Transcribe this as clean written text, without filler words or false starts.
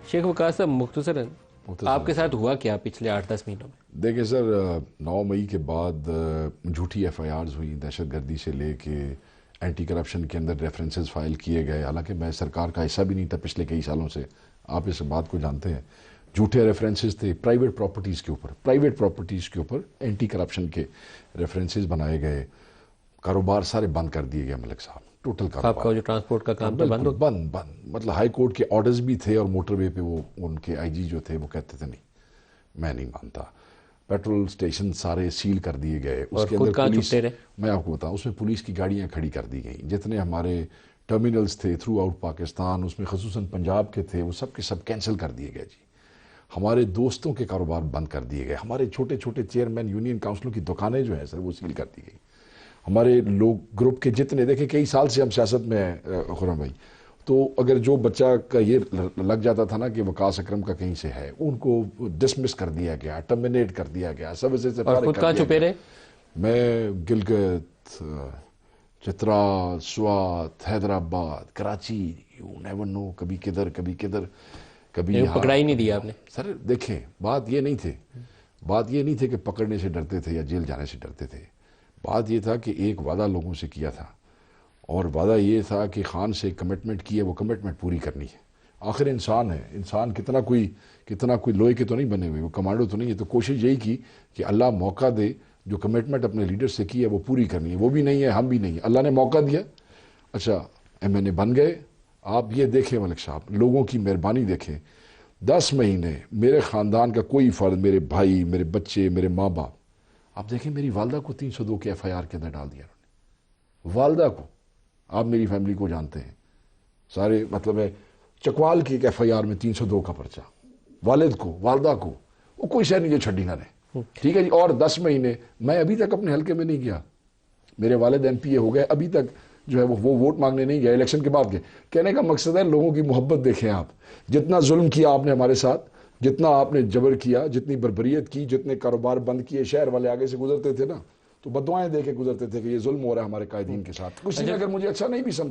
شیخ وقاص صاحب مختصراً آپ کے ساتھ ہوا کیا پچھلے 8-10 مہینوں میں؟ دیکھیں سر، 9 مئی کے بعد جھوٹی ایف آئی آرز ہوئی، دہشت گردی سے لے کے اینٹی کرپشن کے اندر ریفرنسز فائل کیے گئے، حالانکہ میں سرکار کا حصہ بھی نہیں تھا پچھلے کئی سالوں سے، آپ اس بات کو جانتے ہیں۔ جھوٹے ریفرنسز تھے پرائیویٹ پراپرٹیز کے اوپر اینٹی کرپشن کے ریفرنسز بنائے گئے، کاروبار سارے بند کر دیے گئے ملک صاحب، ٹوٹل آپ کاروبار کا جو ٹرانسپورٹ کا کام تھا بند ہو گیا؟ بند مطلب ہائی کورٹ کے آرڈرز بھی تھے، اور موٹر وے پہ وہ ان کے آئی جی جو تھے وہ کہتے تھے نہیں، میں نہیں مانتا۔ پیٹرول سٹیشن سارے سیل کر دیے گئے، اس اور کے خود اندر کہاں پولیس، چھپتے رہے؟ میں آپ کو بتاؤں، اس میں پولیس کی گاڑیاں کھڑی کر دی گئیں، جتنے ہمارے ٹرمینلز تھے تھرو آؤٹ پاکستان، اس میں خصوصاً پنجاب کے تھے، وہ سب کے سب کینسل کر دیے گئے جی۔ ہمارے دوستوں کے کاروبار بند کر دیے گئے، ہمارے چھوٹے چھوٹے چیئرمین یونین کاؤنسلوں کی دکانیں جو ہیں سر وہ سیل کر دی گئی، ہمارے لوگ گروپ کے جتنے، دیکھیں کئی سال سے ہم سیاست میں ہیں خرم بھائی، تو اگر جو بچہ کا یہ لگ جاتا تھا نا کہ وقاص اکرم کا کہیں سے ہے، ان کو ڈسمس کر دیا گیا، ٹرمینیٹ کر دیا گیا، سب سے اور فارغ خود کر کہاں دیا چھپے گیا۔ رہے؟ میں Gilgit, Chitral, Swat, Hyderabad, Karachi, you never know, کبھی کدھر کبھی کدھر، کبھی یہاں پکڑا ہی نہیں کبھی دیا وہاں۔ آپ نے؟ سر دیکھیں، بات یہ نہیں تھے کہ پکڑنے سے ڈرتے تھے یا جیل جانے سے ڈرتے تھے، بات یہ تھا کہ ایک وعدہ لوگوں سے کیا تھا، اور وعدہ یہ تھا کہ خان سے کمٹمنٹ کی ہے، وہ کمٹمنٹ پوری کرنی ہے۔ آخر انسان ہے، انسان کتنا کوئی لوہے کے تو نہیں بنے ہوئے، وہ کمانڈو تو نہیں ہے، تو کوشش یہی کی کہ اللہ موقع دے، جو کمٹمنٹ اپنے لیڈر سے کی ہے وہ پوری کرنی ہے، وہ بھی نہیں ہے، ہم بھی نہیں ہیں، اللہ نے موقع دیا، اچھا ایم این اے بن گئے۔ آپ یہ دیکھیں ملک صاحب، لوگوں کی مہربانی دیکھیں، 10 مہینے میرے خاندان کا کوئی فرد، میرے بھائی، میرے بچے، میرے ماں باپ، آپ دیکھیں میری والدہ کو 302 کے ایف آئی آر کے اندر ڈال دیا انہوں نے، والدہ کو، آپ میری فیملی کو جانتے ہیں سارے، مطلب ہے چکوال کی ایک ایف آئی آر میں 302 کا پرچہ، والد کو، والدہ کو، وہ کوئی شے نہیں جو چھڈی نہ رہے، ٹھیک ہے جی۔ اور 10 مہینے میں ابھی تک اپنے حلقے میں نہیں گیا، میرے والد ایم پی اے ہو گئے، ابھی تک جو ہے وہ ووٹ مانگنے نہیں گیا، الیکشن کے بعد گئے۔ کہنے کا مقصد ہے لوگوں کی محبت دیکھیں آپ، جتنا ظلم کیا آپ نے ہمارے ساتھ، جتنا آپ نے جبر کیا، جتنی بربریت کی، جتنے کاروبار بند کیے، شہر والے آگے سے گزرتے تھے نا تو بددعائیں دے کے گزرتے تھے کہ یہ ظلم ہو رہا ہے ہمارے قائدین کے ساتھ، کسی نے اگر مجھے اچھا نہیں بھی سمجھا